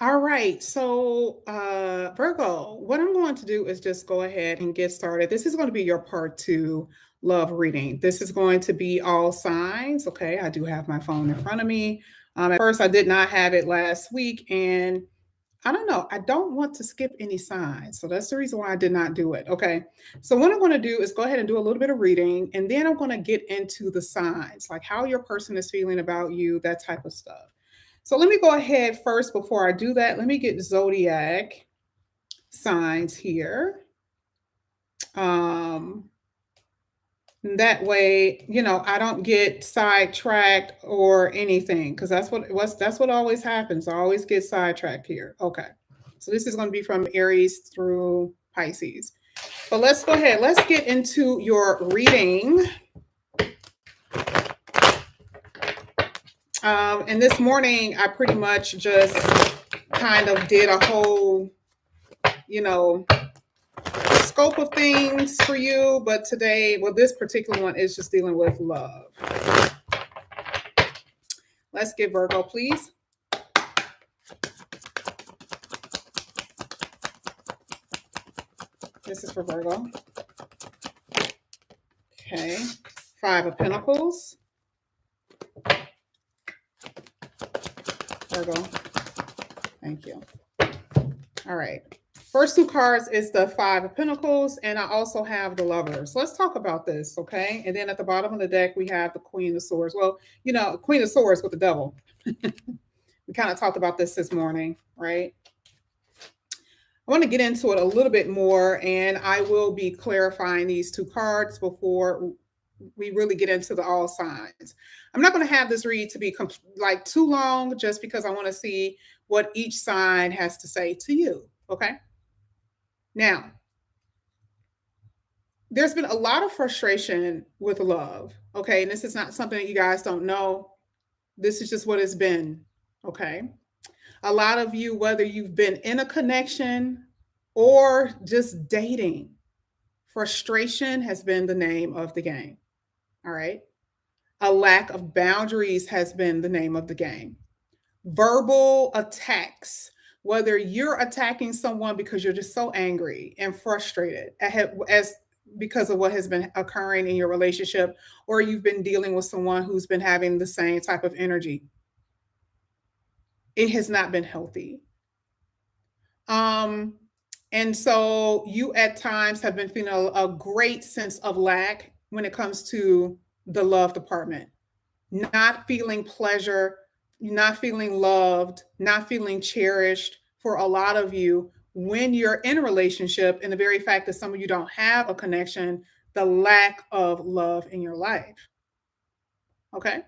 All right. So, Virgo, what I'm going to do is just go ahead and get started. This is going to be your part two love reading. This is going to be all signs. Okay. I do have my phone in front of me. At first, I did not have it last week. And I don't know. I don't want to skip any signs. So that's the reason why I did not do it. Okay. So, what I'm going to do is go ahead and do a little bit of reading. And then I'm going to get into the signs, like how your person is feeling about you, that type of stuff. So let me go ahead first before I do that. Let me get zodiac signs here. Um, that way, I don't get sidetracked or anything because that's what always happens. I always get sidetracked here. Okay. So this is going to be from Aries through Pisces. But let's go ahead. Let's get into your reading. And this morning, I pretty much just kind of did a whole, you know, scope of things for you. But today, well, this particular one is just dealing with love. Let's get Virgo, please. This is for Virgo. Okay. 5 of Pentacles. Virgo. Thank you. All right. First 2 cards is the 5 of Pentacles, and I also have the Lovers. Let's talk about this, okay? And then at the bottom of the deck, we have the Queen of Swords. Well, Queen of Swords with the devil. We kind of talked about this morning, right? I want to get into it a little bit more, and I will be clarifying these 2 cards before we really get into the all signs. I'm not going to have this read to be like too long just because I want to see what each sign has to say to you, okay? Now, there's been a lot of frustration with love, okay? And this is not something that you guys don't know. This is just what it's been, okay? A lot of you, whether you've been in a connection or just dating, frustration has been the name of the game, all right? A lack of boundaries has been the name of the game. Verbal attacks, whether you're attacking someone because you're just so angry and frustrated as because of what has been occurring in your relationship, or you've been dealing with someone who's been having the same type of energy. It has not been healthy. And so you at times have been feeling a great sense of lack when it comes to the love department, not feeling pleasure, not feeling loved, not feeling cherished for a lot of you when you're in a relationship, and the very fact that some of you don't have a connection, the lack of love in your life. Okay.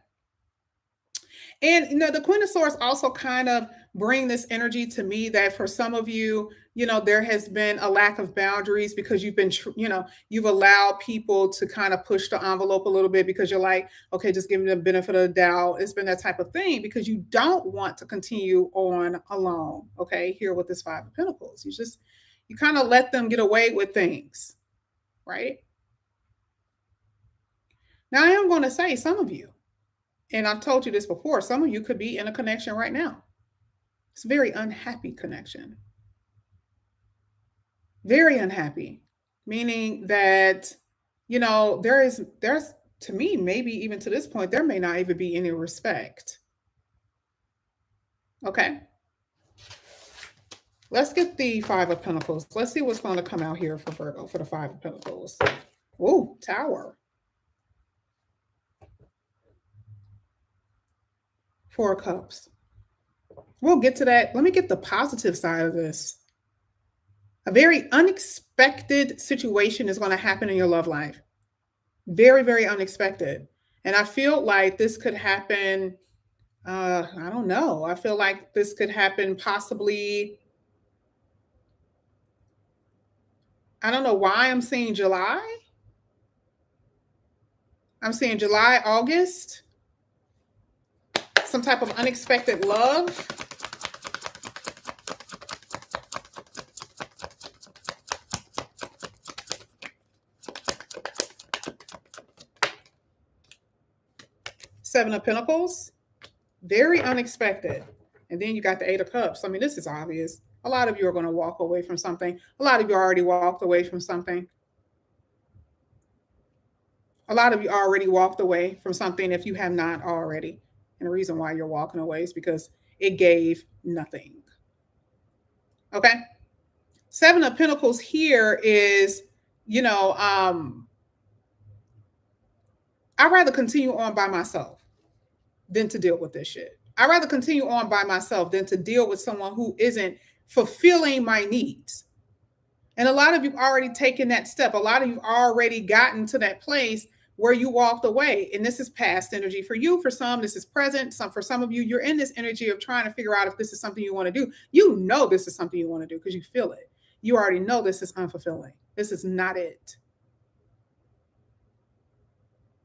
And the Queen of Swords also kind of bring this energy to me that for some of you, there has been a lack of boundaries because you've been, you've allowed people to kind of push the envelope a little bit because you're like, okay, just give me the benefit of the doubt. It's been that type of thing because you don't want to continue on alone. Okay, here with this 5 of Pentacles, you kind of let them get away with things, right? Now I am going to say some of you, and I've told you this before, some of you could be in a connection right now. It's a very unhappy connection. Very unhappy, meaning that, there's to me, maybe even to this point, there may not even be any respect. Okay. Let's get the 5 of Pentacles. Let's see what's going to come out here for Virgo for the 5 of Pentacles. Oh, Tower. 4 of Cups. We'll get to that. Let me get the positive side of this. A very unexpected situation is going to happen in your love life. Very, very unexpected. And I feel like this could happen. I don't know. I feel like this could happen possibly. I don't know why I'm seeing July. I'm seeing July, August. Some type of unexpected love. Seven of Pentacles. Very unexpected. And then you got the Eight of Cups. I mean, this is obvious. A lot of you are going to walk away from something. A lot of you already walked away from something. A lot of you already walked away from something if you have not already. And the reason why you're walking away is because it gave nothing. Okay? Seven of Pentacles here is, I'd rather continue on by myself than to deal with this shit. I'd rather continue on by myself than to deal with someone who isn't fulfilling my needs. And a lot of you already taken that step. A lot of you already gotten to that place where you walked away. And this is past energy for you. For some, this is present. For some of you, you're in this energy of trying to figure out if this is something you want to do. You know this is something you want to do because you feel it. You already know this is unfulfilling. This is not it.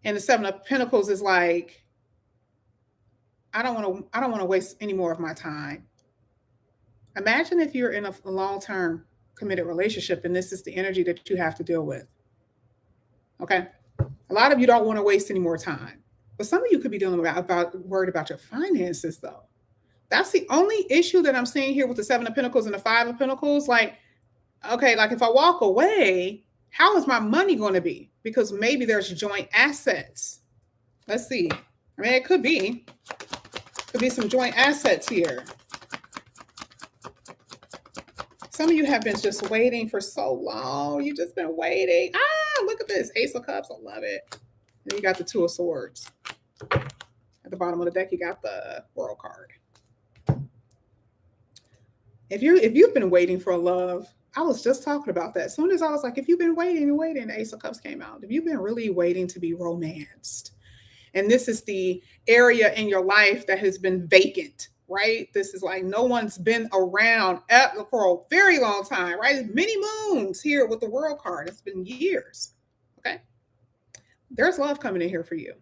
And the Seven of Pentacles is like, I don't want to waste any more of my time. Imagine if you're in a long-term committed relationship and this is the energy that you have to deal with. Okay? A lot of you don't want to waste any more time. But some of you could be dealing worried about your finances, though. That's the only issue that I'm seeing here with the Seven of Pentacles and the Five of Pentacles. Like, okay, like if I walk away, how is my money going to be? Because maybe there's joint assets. Let's see. I mean, it could be some joint assets here. Some of you have been just waiting for so long. You've just been waiting. Look at this. Ace of Cups. I love it. And you got the Two of Swords. At the bottom of the deck, you got the World card. If you've been waiting for love, I was just talking about that. As soon as I was like, if you've been waiting and waiting, the Ace of Cups came out. If you've been really waiting to be romanced, and this is the area in your life that has been vacant, right? This is like no one's been around for a very long time, right? Many moons here with the World card. It's been years, okay? There's love coming in here for you,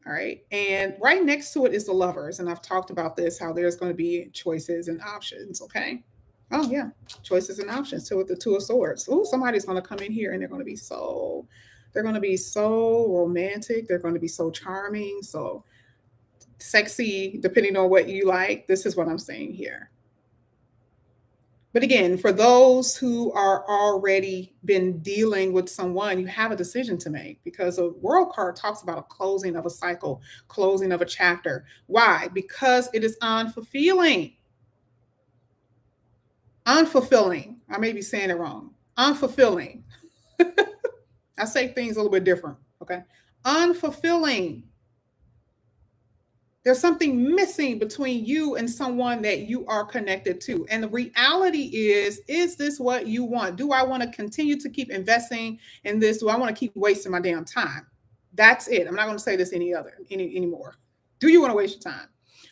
all right? And right next to it is the Lovers. And I've talked about this, how there's going to be choices and options, okay? Oh, yeah, choices and options. So with the Two of Swords, somebody's going to come in here and they're going to be so romantic. They're going to be so charming, so sexy, depending on what you like. This is what I'm saying here. But again, for those who are already been dealing with someone, you have a decision to make because a World card talks about a closing of a cycle, closing of a chapter. Why? Because it is unfulfilling. Unfulfilling. I may be saying it wrong. Unfulfilling. I say things a little bit different, okay? Unfulfilling. There's something missing between you and someone that you are connected to. And the reality is this what you want? Do I want to continue to keep investing in this? Do I want to keep wasting my damn time? That's it. I'm not going to say this anymore. Do you want to waste your time?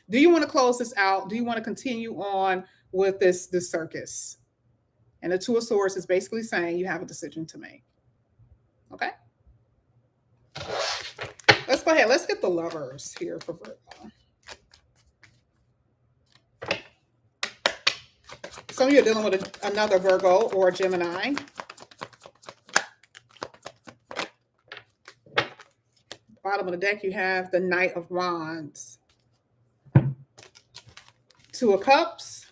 Do you want to close this out? Do you want to continue on with this circus? And the Two of Swords is basically saying you have a decision to make. Okay? Let's go ahead. Let's get the Lovers here for Virgo. Some of you are dealing with another Virgo or Gemini. Bottom of the deck, you have the Knight of Wands. Two of Cups.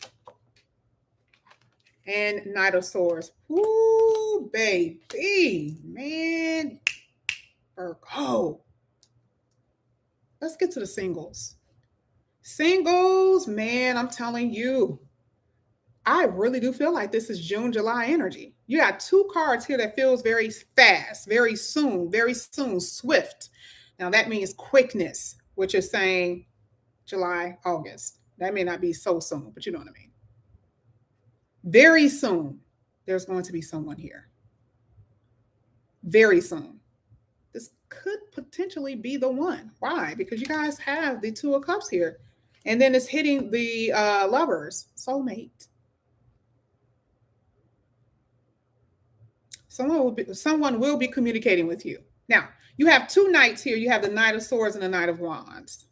And Knight of Swords. Ooh, baby. Man. Virgo. Let's get to the singles. Singles, man, I'm telling you, I really do feel like this is June, July energy. You got two cards here that feels very fast, very soon, swift. Now that means quickness, which is saying July, August. That may not be so soon, but you know what I mean. Very soon, there's going to be someone here. Very soon. This could potentially be the one. Why? Because you guys have the Two of Cups here. And then it's hitting the Lovers, soulmate. Someone will be communicating with you. Now, you have two knights here. You have the Knight of Swords and the Knight of Wands.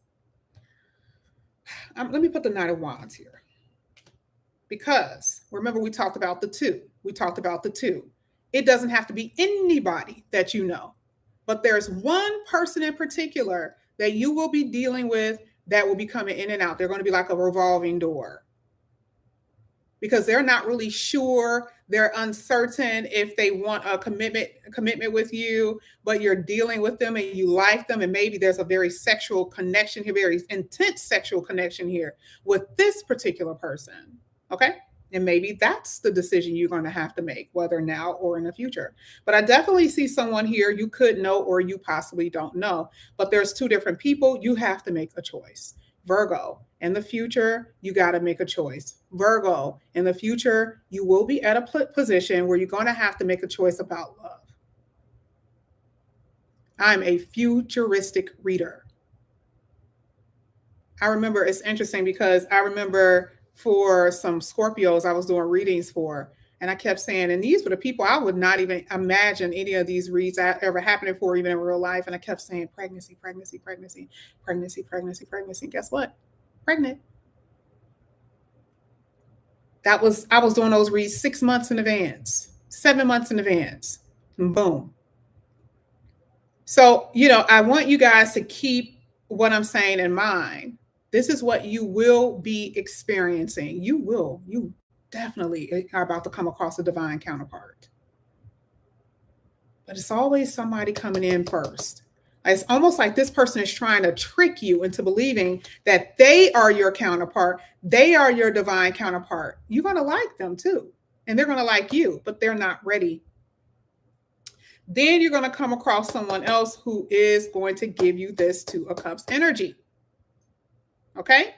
Let me put the Knight of Wands here. Because, remember, we talked about the two. It doesn't have to be anybody that you know. But there's one person in particular that you will be dealing with that will be coming in and out. They're going to be like a revolving door because they're not really sure. They're uncertain if they want a commitment with you, but you're dealing with them and you like them. And maybe there's a very sexual connection here, very intense sexual connection here with this particular person. Okay. And maybe that's the decision you're going to have to make, whether now or in the future. But I definitely see someone here you could know or you possibly don't know. But there's two different people. You have to make a choice. Virgo, in the future, you got to make a choice. Virgo, in the future, you will be at a position where you're going to have to make a choice about love. I'm a futuristic reader. I remember, it's interesting because I remember for some Scorpios I was doing readings for, and I kept saying, and these were the people I would not even imagine any of these reads ever happening for, even in real life. And I kept saying pregnancy, pregnancy, pregnancy, pregnancy, pregnancy, pregnancy. Guess what? Pregnant. I was doing those reads 6 months in advance, 7 months in advance, and boom. So, I want you guys to keep what I'm saying in mind. This is what you will be experiencing. You definitely are about to come across a divine counterpart. But it's always somebody coming in first. It's almost like this person is trying to trick you into believing that they are your counterpart. They are your divine counterpart. You're going to like them too. And they're going to like you, but they're not ready. Then you're going to come across someone else who is going to give you this Two of Cups energy. Okay?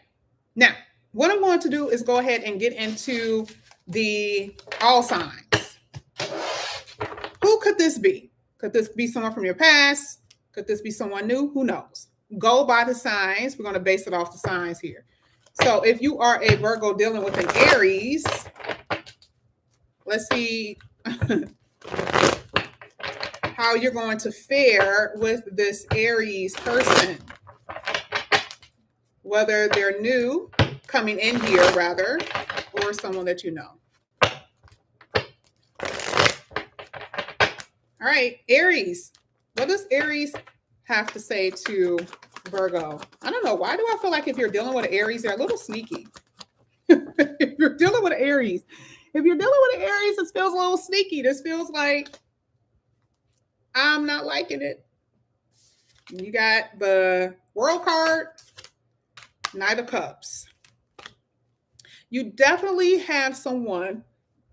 Now, what I'm going to do is go ahead and get into the all signs. Who could this be? Could this be someone from your past? Could this be someone new? Who knows? Go by the signs. We're going to base it off the signs here. So if you are a Virgo dealing with an Aries, let's see how you're going to fare with this Aries person. Whether they're new, coming in here rather, or someone that you know. All right, Aries. What does Aries have to say to Virgo? I don't know. Why do I feel like if you're dealing with an Aries, they're a little sneaky? If you're dealing with an Aries, this feels a little sneaky. This feels like I'm not liking it. You got the World card, Knight of Cups. You definitely have someone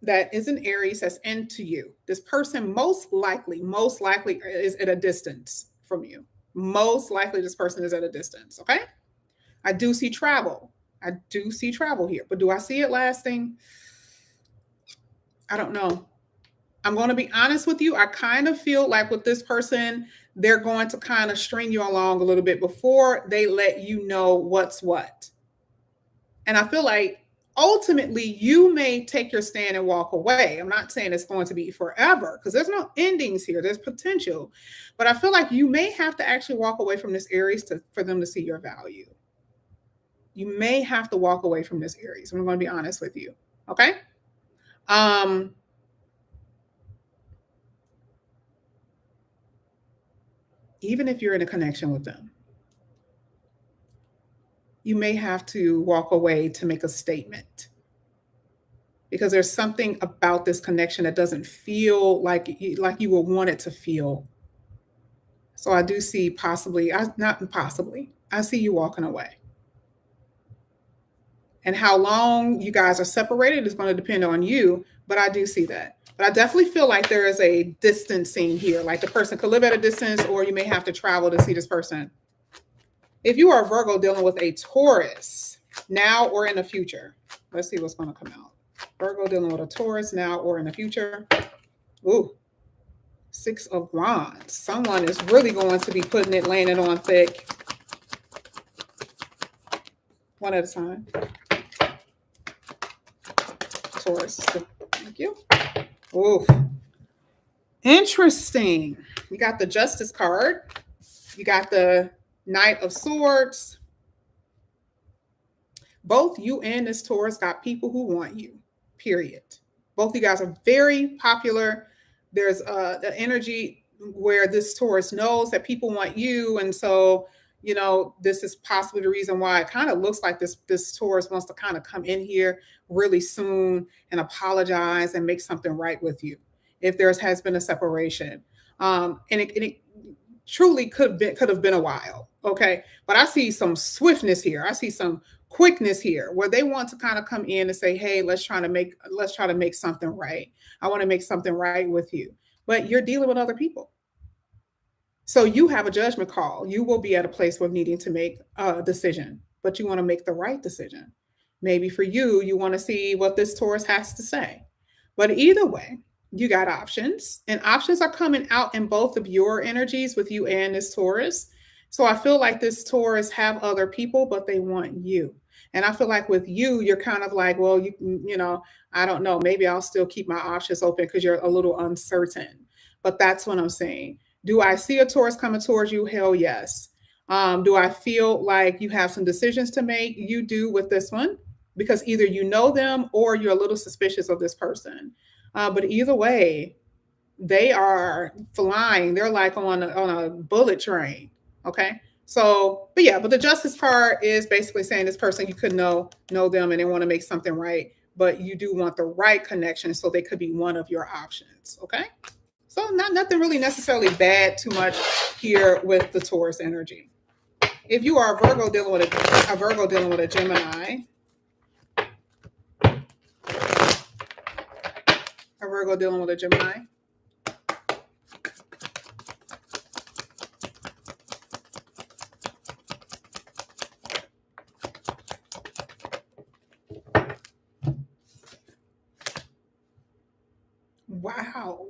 that is an Aries that's into you. This person most likely is at a distance from you. Most likely this person is at a distance, okay? I do see travel. Here. But do I see it lasting? I don't know. I'm going to be honest with you. I kind of feel like with this person, they're going to kind of string you along a little bit before they let you know what's what. And I feel like ultimately you may take your stand and walk away. I'm not saying it's going to be forever because there's no endings here. There's potential. But I feel like you may have to actually walk away from this Aries for them to see your value. You may have to walk away from this Aries. I'm going to be honest with you. Okay? Even if you're in a connection with them, you may have to walk away to make a statement because there's something about this connection that doesn't feel like you will want it to feel. So I do see I see you walking away. And how long you guys are separated is going to depend on you, but I do see that. But I definitely feel like there is a distancing here. Like the person could live at a distance or you may have to travel to see this person. If you are a Virgo dealing with a Taurus, now or in the future, let's see what's going to come out. Virgo dealing with a Taurus now or in the future. Ooh, 6 of Wands. Someone is really going to be laying it on thick. One at a time. Taurus. Thank you. Ooh. Interesting. You got the Justice card. You got the Knight of Swords. Both you and this Taurus got people who want you, period. Both of you guys are very popular. There's the energy where this Taurus knows that people want you. And so this is possibly the reason why it kind of looks like this Taurus wants to kind of come in here really soon and apologize and make something right with you if there has been a separation. And it truly could have been a while. Okay. But I see some swiftness here. I see some quickness here where they want to kind of come in and say, hey, let's try to make something right. I want to make something right with you. But you're dealing with other people. So you have a judgment call. You will be at a place of needing to make a decision, but you want to make the right decision. Maybe for you, you want to see what this Taurus has to say. But either way, you got options, and options are coming out in both of your energies with you and this Taurus. So I feel like this Taurus have other people, but they want you. And I feel like with you, you're kind of like, well, I don't know, maybe I'll still keep my options open because you're a little uncertain. But that's what I'm saying. Do I see a Taurus coming towards you? Hell yes. Do I feel like you have some decisions to make? You do with this one, because either you know them or you're a little suspicious of this person. But either way, they are flying. They're like on a bullet train. Okay. So, but the justice part is basically saying this person, you could know them and they want to make something right, but you do want the right connection. So they could be one of your options. Okay. So nothing really necessarily bad too much here with the Taurus energy. If you are a Virgo dealing with a Virgo dealing with a Gemini, a Virgo dealing with a Gemini, wow.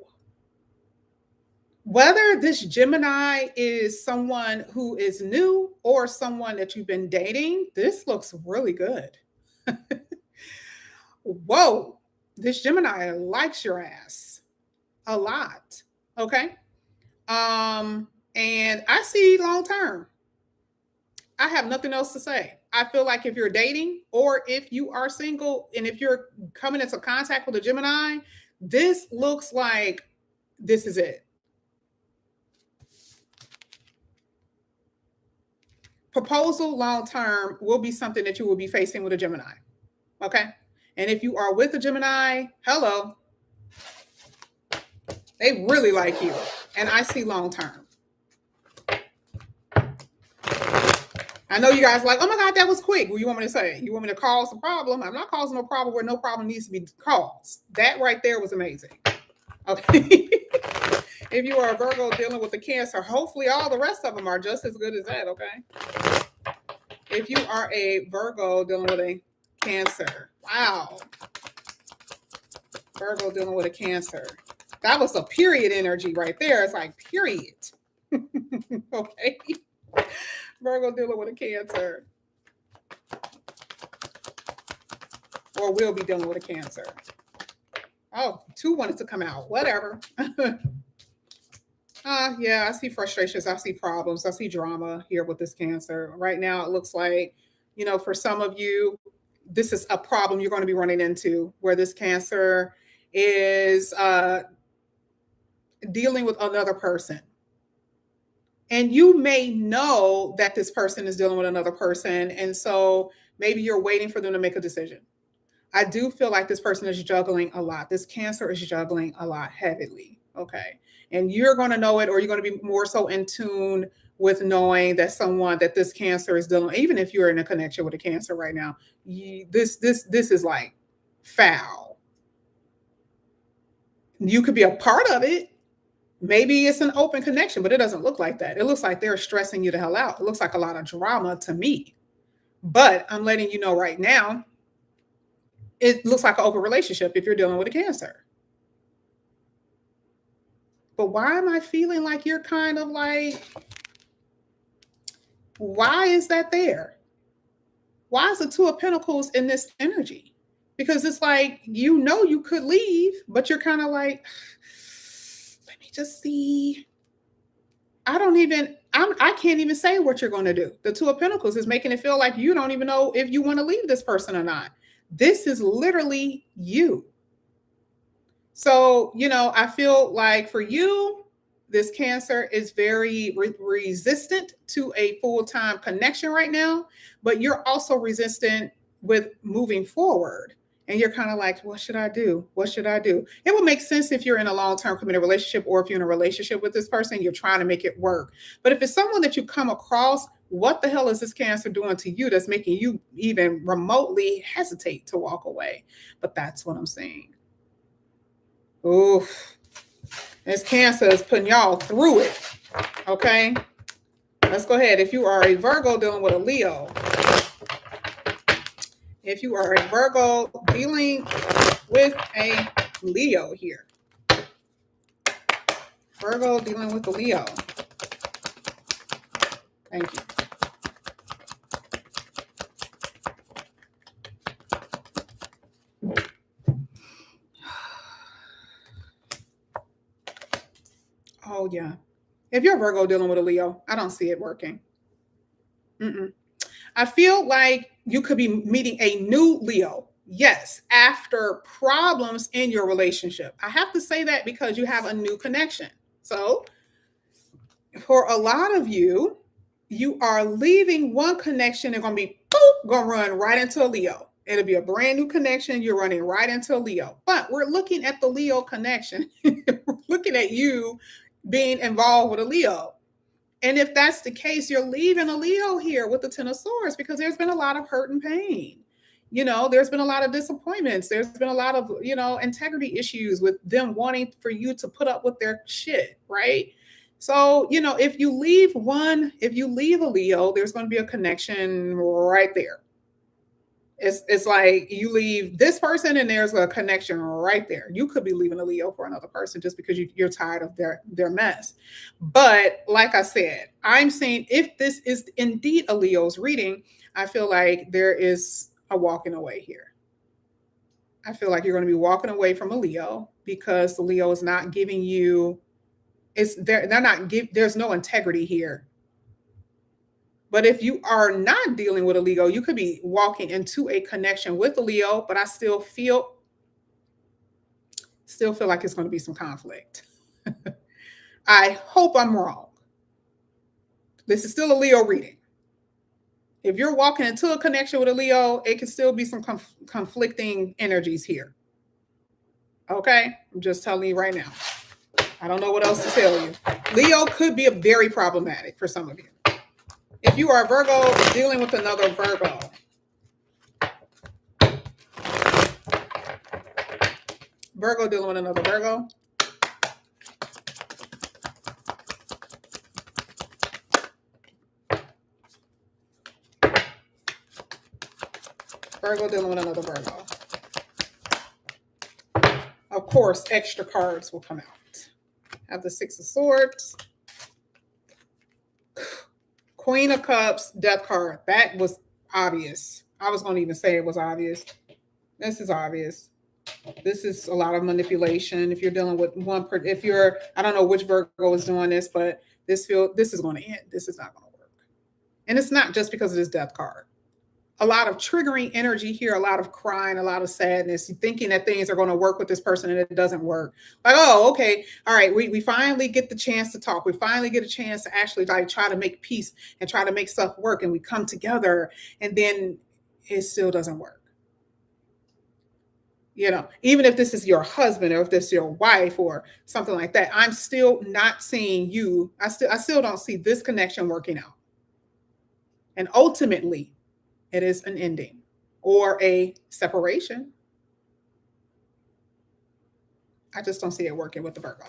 Whether this Gemini is someone who is new or someone that you've been dating, this looks really good. Whoa, this Gemini likes your ass a lot. Okay. And I see long term. I have nothing else to say. I feel like if you're dating or if you are single and if you're coming into contact with a Gemini, this looks like this is it. Proposal long term will be something that you will be facing with a Gemini. Okay. And if you are with a Gemini, hello, they really like you. And I see long term. I know you guys are like, oh my God, that was quick. What do you want me to say? You want me to cause a problem? I'm not causing a problem where no problem needs to be caused. That right there was amazing. Okay. If you are a Virgo dealing with a Cancer, hopefully all the rest of them are just as good as that, okay? If you are a Virgo dealing with a Cancer, wow. Virgo dealing with a Cancer. That was a period energy right there. It's like, period. Okay. Virgo dealing with a Cancer. Or will be dealing with a Cancer. Oh, 2 wanted to come out. Whatever. Yeah, I see frustrations. I see problems. I see drama here with this Cancer. Right now, it looks like, for some of you, this is a problem you're going to be running into where this Cancer is dealing with another person. And you may know that this person is dealing with another person. And so maybe you're waiting for them to make a decision. I do feel like this person is juggling a lot. This Cancer is juggling a lot heavily. Okay. And you're going to know it, or you're going to be more so in tune with knowing that this Cancer is dealing, even if you're in a connection with a Cancer right now, this is like foul. You could be a part of it. Maybe it's an open connection, but it doesn't look like that. It looks like they're stressing you the hell out. It looks like a lot of drama to me. But I'm letting you know right now, it looks like an open relationship if you're dealing with a Cancer. But why am I feeling like you're kind of like, why is that there? Why is the 2 of Pentacles in this energy? Because it's like, you could leave, but you're kind of like, let me just see. I can't even say what you're going to do. The 2 of Pentacles is making it feel like you don't even know if you want to leave this person or not. This is literally you. So, I feel like for you, this Cancer is very resistant to a full-time connection right now, but you're also resistant with moving forward. And you're kind of like, what should I do? What should I do? It would make sense if you're in a long-term committed relationship, or if you're in a relationship with this person, you're trying to make it work. But if it's someone that you come across, what the hell is this Cancer doing to you that's making you even remotely hesitate to walk away? But that's what I'm saying. Oof. This Cancer is putting y'all through it. Okay? Let's go ahead. If you are a Virgo dealing with a Leo, if you are a Virgo dealing with a Leo here, Virgo dealing with a Leo. Thank you. Oh, yeah. If you're Virgo dealing with a Leo, I don't see it working. I feel like you could be meeting a new Leo. Yes, after problems in your relationship. I have to say that because you have a new connection. So for a lot of you, you are leaving one connection and going to be going to run right into a Leo. It'll be a brand new connection. You're running right into a Leo. But we're looking at the Leo connection. We're looking at you being involved with a Leo. And if that's the case, you're leaving a Leo here with the Ten of Swords, because there's been a lot of hurt and pain. You know, there's been a lot of disappointments. There's been a lot of, integrity issues with them wanting for you to put up with their shit, right? So, if you leave a Leo, there's going to be a connection right there. It's like you leave this person and there's a connection right there. You could be leaving a Leo for another person just because you're tired of their mess. But like I said, I'm saying if this is indeed a Leo's reading, I feel like there is a walking away here. I feel like you're going to be walking away from a Leo because the Leo is not giving you, there's no integrity here. But if you are not dealing with a Leo, you could be walking into a connection with a Leo, but I still feel like it's going to be some conflict. I hope I'm wrong. This is still a Leo reading. If you're walking into a connection with a Leo, it can still be some conflicting energies here. Okay? I'm just telling you right now. I don't know what else to tell you. Leo could be very problematic for some of you. If you are a Virgo dealing with another Virgo, Virgo dealing with another Virgo, Virgo dealing with another Virgo. Of course, extra cards will come out. Have the Six of Swords, Queen of Cups, Death card. That was obvious. I was going to even say it was obvious. This is obvious. This is a lot of manipulation. If you're dealing with I don't know which Virgo is doing this, but this is going to end. This is not going to work. And it's not just because of this Death card. A lot of triggering energy here, a lot of crying, a lot of sadness, thinking that things are going to work with this person and it doesn't work. Like, oh, okay. All right. We finally get the chance to talk. We finally get a chance to actually try to make peace and try to make stuff work. And we come together and then it still doesn't work. Even if this is your husband or if this is your wife or something like that, I'm still not seeing you. I still don't see this connection working out. And ultimately, it is an ending or a separation. I just don't see it working with the Virgo.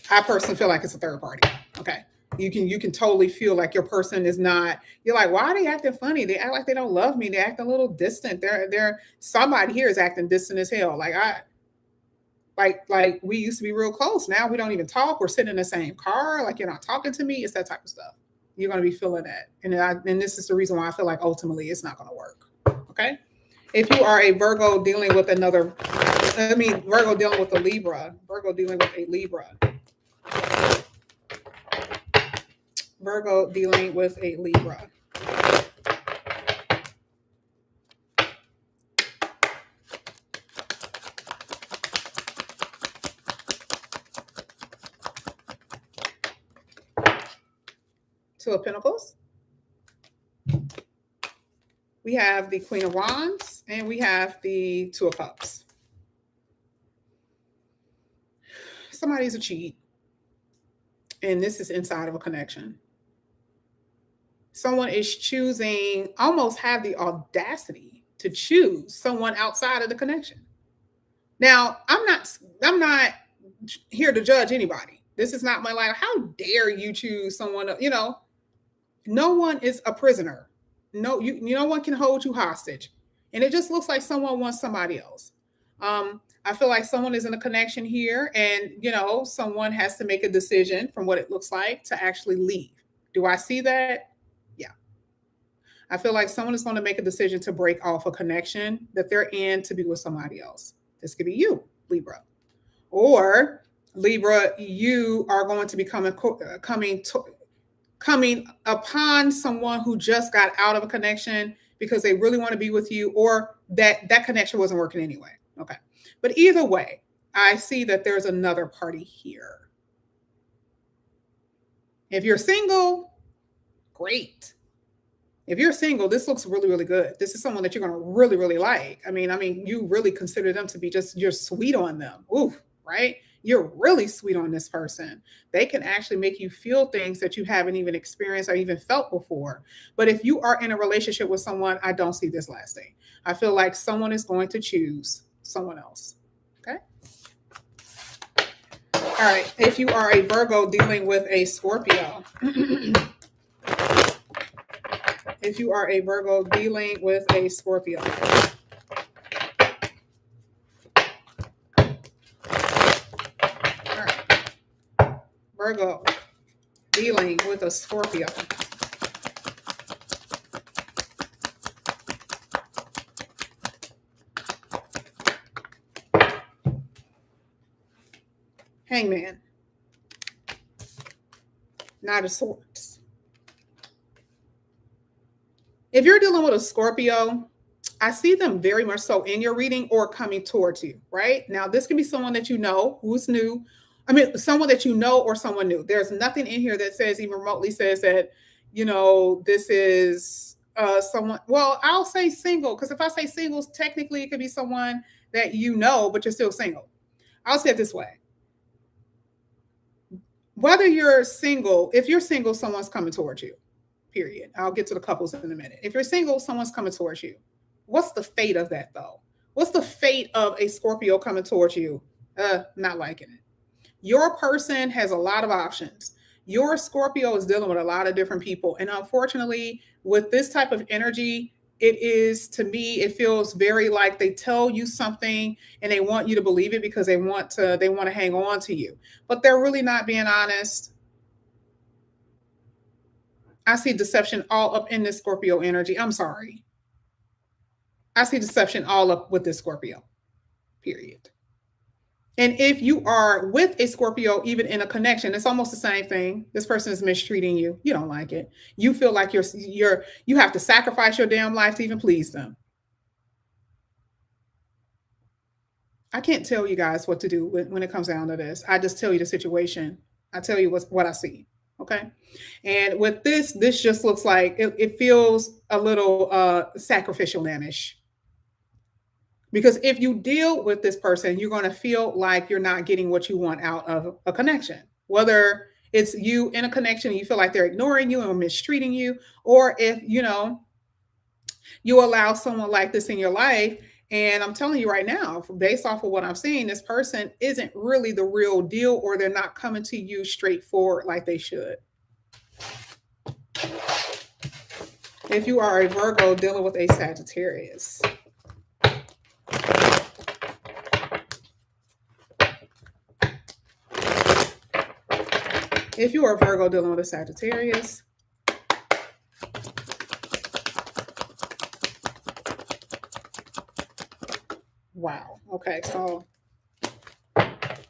I personally feel like it's a third party. Okay. You can totally feel like your person is not, you're like, why are they acting funny? They act like they don't love me. They act a little distant. They're somebody here is acting distant as hell. Like we used to be real close. Now we don't even talk. We're sitting in the same car. Like, you're not talking to me. It's that type of stuff. You're going to be feeling that. And this is the reason why I feel like ultimately it's not going to work. Okay. If you are a Virgo dealing with Virgo dealing with a Libra, Virgo dealing with a Libra, Virgo dealing with a Libra. Two of Pentacles. We have the Queen of Wands, and we have the Two of Cups. Somebody's a cheat, and this is inside of a connection. Someone is choosing, almost have the audacity to choose someone outside of the connection. Now, I'm not here to judge anybody. This is not my life. How dare you choose someone? No one is a prisoner. No one can hold you hostage. And it just looks like someone wants somebody else. I feel like someone is in a connection here, and someone has to make a decision from what it looks like to actually leave. Do I see that? Yeah. I feel like someone is going to make a decision to break off a connection that they're in to be with somebody else. This could be you, Libra. Or Libra, you are going to be coming upon someone who just got out of a connection because they really want to be with you, or that connection wasn't working anyway. Okay. But either way, I see that there's another party here. If you're single, great. If you're single, this looks really, really good. This is someone that you're going to really, really like. I mean, you really consider them to be you're sweet on them. Ooh, right? You're really sweet on this person. They can actually make you feel things that you haven't even experienced or even felt before. But if you are in a relationship with someone, I don't see this lasting. I feel like someone is going to choose someone else. Okay. All right. If you are a Virgo dealing with a Scorpio, if you are a Virgo dealing with a Scorpio, all right. Virgo dealing with a Scorpio. Hangman. Knight of Swords. If you're dealing with a Scorpio, I see them very much so in your reading or coming towards you, right? Now, this can be someone that you know who's new. Someone that you know or someone new. There's nothing in here that says, even remotely says that, this is someone. Well, I'll say single, because if I say singles, technically it could be someone that you know, but you're still single. I'll say it this way. Whether you're single, if you're single, someone's coming towards you, period. I'll get to the couples in a minute. If you're single, someone's coming towards you. What's the fate of that, though? What's the fate of a Scorpio coming towards you? Not liking it. Your person has a lot of options. Your Scorpio is dealing with a lot of different people. And unfortunately, with this type of energy, to me, it feels very like they tell you something and they want you to believe it because they want to hang on to you, but they're really not being honest. I see deception all up in this Scorpio energy. I'm sorry. I see deception all up with this Scorpio, period. And if you are with a Scorpio, even in a connection, it's almost the same thing. This person is mistreating you. You don't like it. You feel like you have to sacrifice your damn life to even please them. I can't tell you guys what to do when it comes down to this. I just tell you the situation. I tell you what I see. Okay. And with this just looks like it feels a little sacrificial lambish. Because if you deal with this person, you're going to feel like you're not getting what you want out of a connection. Whether it's you in a connection, you feel like they're ignoring you and mistreating you, or if, you allow someone like this in your life. And I'm telling you right now, based off of what I'm seeing, this person isn't really the real deal, or they're not coming to you straightforward like they should. If you are a Virgo dealing with a Sagittarius, if you are a Virgo dealing with a Sagittarius, wow. Okay, so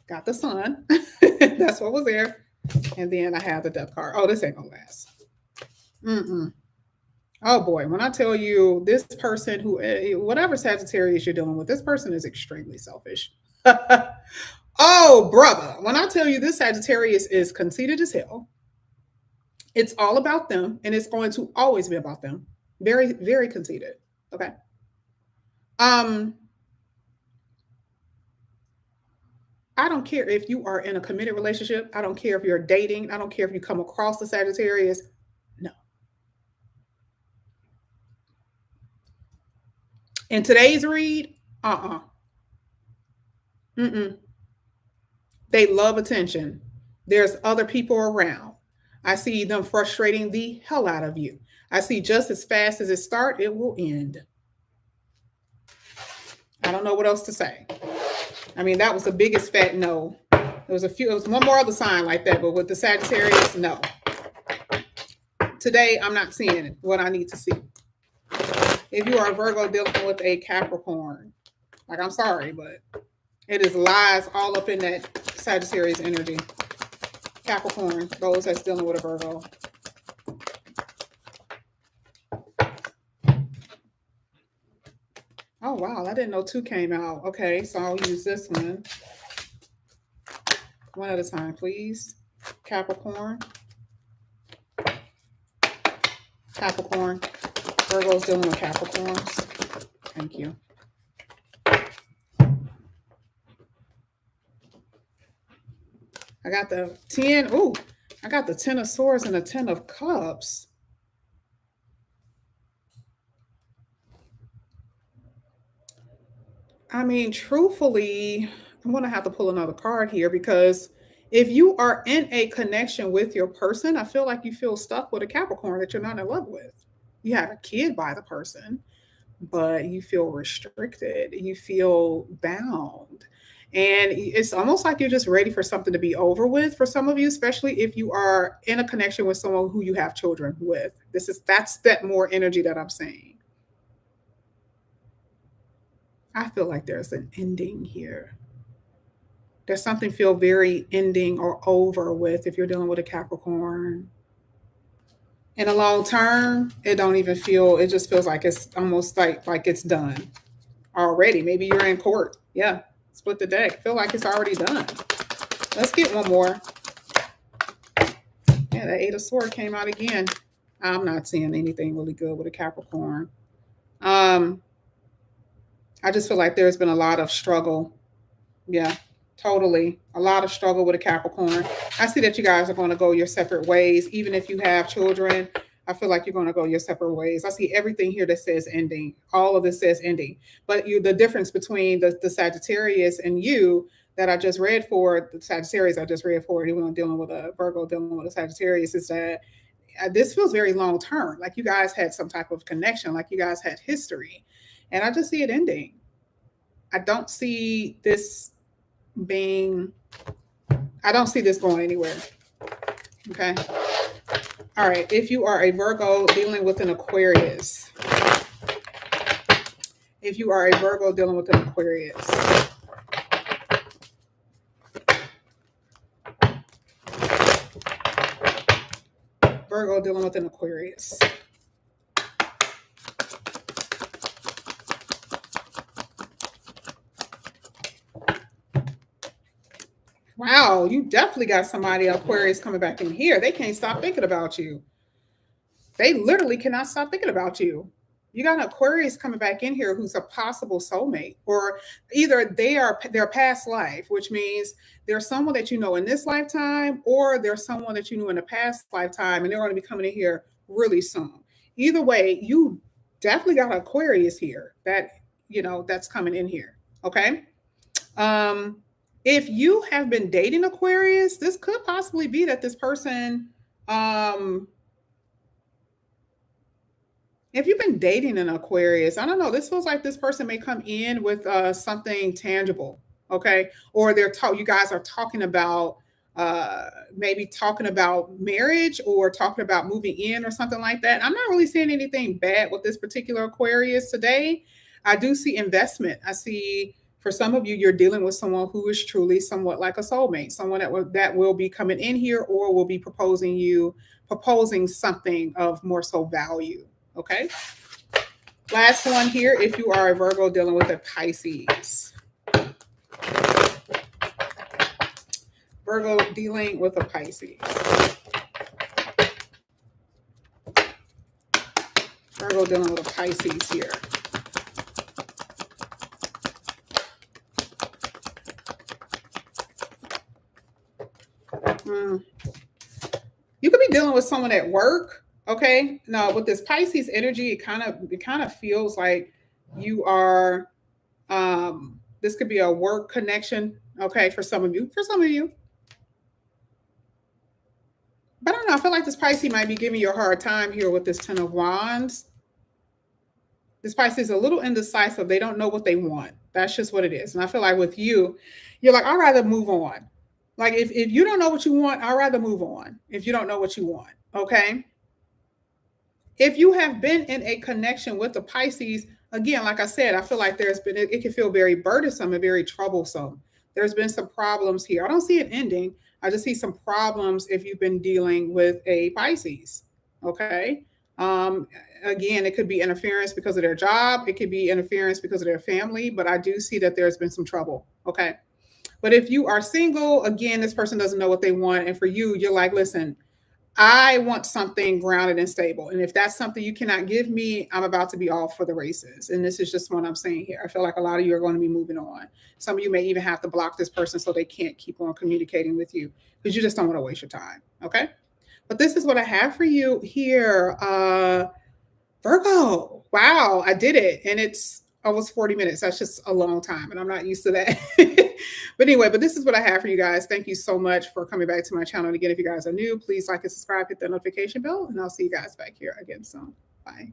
got the Sun. That's what was there. And then I have the Death card. Oh, this ain't gonna last. Oh boy, when I tell you this person whatever Sagittarius you're dealing with, this person is extremely selfish. Oh, brother, when I tell you this Sagittarius is conceited as hell, It's all about them, and it's going to always be about them. Very, very conceited. Okay. Um, I don't care if you are in a committed relationship. I don't care if you're dating. I don't care if you come across the Sagittarius. No. In today's read, Mm-mm. They love attention. There's other people around. I see them frustrating the hell out of you. I see just as fast as it starts, it will end. I don't know what else to say. I mean, that was the biggest fat no. There was one more other sign like that, but with the Sagittarius, no. Today, I'm not seeing what I need to see. If you are a Virgo dealing with a Capricorn, like, I'm sorry, but it is lies all up in that Sagittarius energy. Capricorn, those that's dealing with a Virgo. Oh, wow. I didn't know 2 came out. Okay, so I'll use this one. One at a time, please. Capricorn. Capricorn. Virgo's dealing with Capricorns. Thank you. I got the 10. Ooh, I got the 10 of Swords and the 10 of Cups. I mean, truthfully, I'm going to have to pull another card here because if you are in a connection with your person, I feel like you feel stuck with a Capricorn that you're not in love with. You have a kid by the person, but you feel restricted, you feel bound. And it's almost like you're just ready for something to be over with for some of you, especially if you are in a connection with someone who you have children with. That's that more energy that I'm saying. I feel like there's an ending here. There's something feel very ending or over with if you're dealing with a Capricorn. In a long term, it don't even feel, it just feels like it's almost like it's done already. Maybe you're in court. Yeah. Split the deck. Feel like it's already done. Let's get one more. Yeah, that 8 of Swords came out again. I'm not seeing anything really good with a Capricorn. I just feel like there's been a lot of struggle. Yeah, totally. A lot of struggle with a Capricorn. I see that you guys are going to go your separate ways. Even if you have children, I feel like you're going to go your separate ways. I see everything here that says ending. All of this says ending. But the difference between the Sagittarius and you that I just read for, the Sagittarius I just read for, anyone dealing with a Virgo dealing with a Sagittarius, is that this feels very long term. Like you guys had some type of connection, like you guys had history. And I just see it ending. I don't see this I don't see this going anywhere. Okay. All right. If you are a Virgo dealing with an Aquarius, if you are a Virgo dealing with an Aquarius, Virgo dealing with an Aquarius. Wow, you definitely got somebody Aquarius coming back in here. They can't stop thinking about you. They literally cannot stop thinking about you. You got an Aquarius coming back in here who's a possible soulmate, or either they are their past life, which means there's someone that you know in this lifetime, or there's someone that you knew in a past lifetime, and they're going to be coming in here really soon. Either way, you definitely got an Aquarius here that that's coming in here. Okay. If you have been dating Aquarius, this could possibly be that this person, if you've been dating an Aquarius, I don't know, this feels like this person may come in with something tangible, okay? Or you guys are talking about maybe talking about marriage or talking about moving in or something like that. I'm not really seeing anything bad with this particular Aquarius today. I do see investment. I see for some of you, you're dealing with someone who is truly somewhat like a soulmate, someone that will be coming in here or will be proposing something of more so value. Okay. Last one here, if you are a Virgo dealing with a Pisces. Virgo dealing with a Pisces. Virgo dealing with a Pisces here. You could be dealing with someone at work. Okay. Now with this Pisces energy, it kind of feels like you are this could be a work connection, okay, for some of you. For some of you. But I don't know. I feel like this Pisces might be giving you a hard time here with this Ten of Wands. This Pisces is a little indecisive. They don't know what they want. That's just what it is. And I feel like with you, you're like, I'd rather move on. Like if you don't know what you want, I'd rather move on if you don't know what you want. Okay. If you have been in a connection with the Pisces, again, like I said, I feel like it can feel very burdensome and very troublesome. There's been some problems here. I don't see it ending. I just see some problems if you've been dealing with a Pisces. Okay. Um, Again, it could be interference because of their job. It could be interference because of their family, but I do see that there's been some trouble. Okay. But if you are single, again, this person doesn't know what they want. And for you, you're like, listen, I want something grounded and stable. And if that's something you cannot give me, I'm about to be off for the races. And this is just what I'm saying here. I feel like a lot of you are going to be moving on. Some of you may even have to block this person so they can't keep on communicating with you because you just don't want to waste your time. Okay. But this is what I have for you here. Virgo. Wow, I did it. And it's almost 40 minutes. That's just a long time. And I'm not used to that. But anyway, this is what I have for you guys. Thank you so much for coming back to my channel. And again, if you guys are new, please like and subscribe, hit the notification bell, and I'll see you guys back here again soon. Bye.